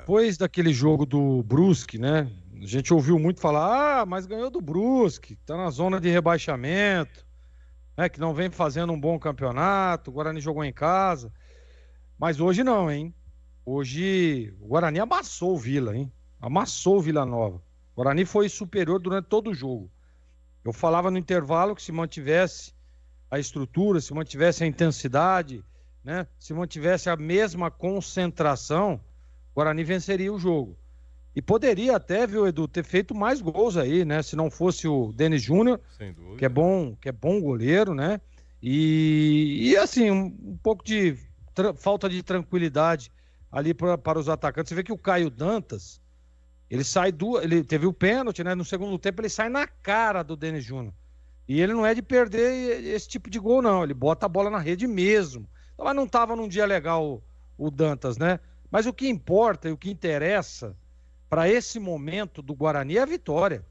depois daquele jogo do Brusque, né? A gente ouviu muito falar, mas ganhou do Brusque, tá na zona de rebaixamento, né? Que não vem fazendo um bom campeonato, o Guarani jogou em casa. Mas hoje não, hein? Hoje o Guarani amassou o Vila, hein? Amassou o Vila Nova. O Guarani foi superior durante todo o jogo. Eu falava no intervalo que se mantivesse a estrutura, se mantivesse a intensidade, né? Se mantivesse a mesma concentração, o Guarani venceria o jogo. E poderia até, viu, Edu, ter feito mais gols aí, né? Se não fosse o Denis Júnior, que é bom goleiro, né? E assim, um pouco de falta de tranquilidade ali para os atacantes. Você vê que o Caio Dantas, ele teve o pênalti, né? No segundo tempo ele sai na cara do Denis Júnior. E ele não é de perder esse tipo de gol, não. Ele bota a bola na rede mesmo. Mas não estava num dia legal o Dantas, né? Mas o que importa e o que interessa para esse momento do Guarani é a vitória.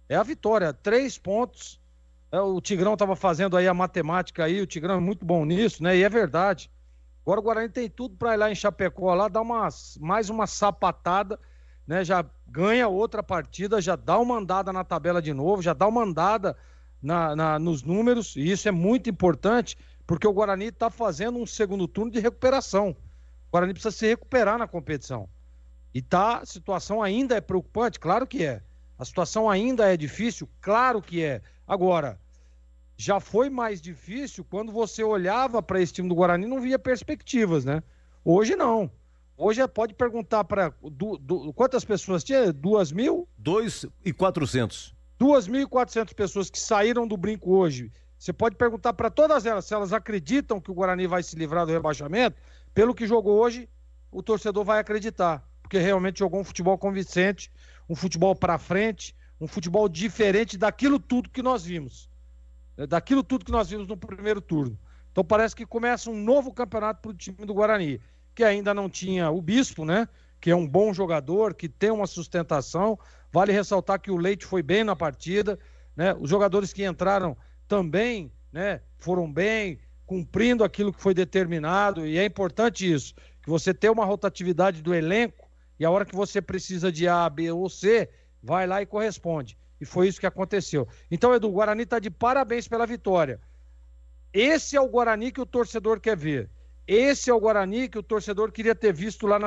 É a vitória. 3 pontos. O Tigrão estava fazendo aí a matemática aí. O Tigrão é muito bom nisso, né? E é verdade. Agora o Guarani tem tudo para ir lá em Chapecó, lá dar mais uma sapatada, né? Já ganha outra partida, já dá uma andada na tabela de novo, já dá uma andada nos números, e isso é muito importante, porque o Guarani está fazendo um segundo turno de recuperação. O Guarani precisa se recuperar na competição. E a situação ainda é preocupante? Claro que é. A situação ainda é difícil? Claro que é. Agora, já foi mais difícil quando você olhava para esse time do Guarani e não via perspectivas, né? Hoje não. Hoje pode perguntar para quantas pessoas tinha? 2.000? 2.400. 2.400 pessoas que saíram do brinco hoje. Você pode perguntar para todas elas se elas acreditam que o Guarani vai se livrar do rebaixamento. Pelo que jogou hoje, o torcedor vai acreditar, porque realmente jogou um futebol convincente, um futebol para frente, um futebol diferente daquilo tudo que nós vimos. Daquilo tudo que nós vimos no primeiro turno. Então parece que começa um novo campeonato para o time do Guarani, que ainda não tinha o Bispo, né? Que é um bom jogador, que tem uma sustentação. Vale ressaltar que o Leite foi bem na partida, né? Os jogadores que entraram também, né, foram bem, cumprindo aquilo que foi determinado, e é importante isso, que você tenha uma rotatividade do elenco, e a hora que você precisa de A, B ou C, vai lá e corresponde. E foi isso que aconteceu. Então, Edu, o Guarani está de parabéns pela vitória. Esse é o Guarani que o torcedor quer ver. Esse é o Guarani que o torcedor queria ter visto lá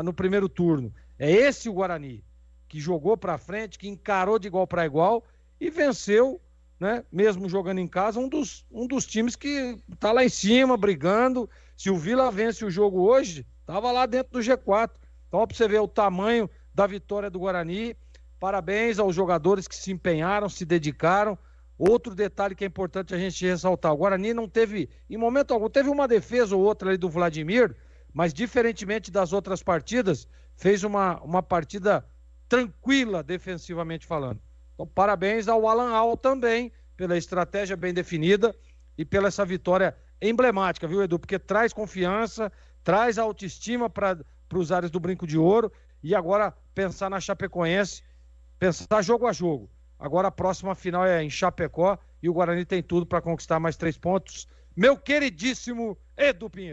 no primeiro turno. É esse o Guarani que jogou para frente, que encarou de igual para igual e venceu, né? Mesmo jogando em casa, um dos times que está lá em cima, brigando. Se o Vila vence o jogo hoje, estava lá dentro do G4. Então, para você ver o tamanho da vitória do Guarani, parabéns aos jogadores que se empenharam, se dedicaram. Outro detalhe que é importante a gente ressaltar, o Guarani não teve, em momento algum, teve uma defesa ou outra ali do Vladimir, mas diferentemente das outras partidas, fez uma partida tranquila defensivamente falando. Então, parabéns ao Alan Al também, pela estratégia bem definida e pela essa vitória emblemática, viu, Edu? Porque traz confiança, traz autoestima para os ares do Brinco de Ouro, e agora pensar na Chapecoense, pensar jogo a jogo. Agora a próxima final é em Chapecó e o Guarani tem tudo para conquistar mais 3 pontos. Meu queridíssimo Edu Pinheiro.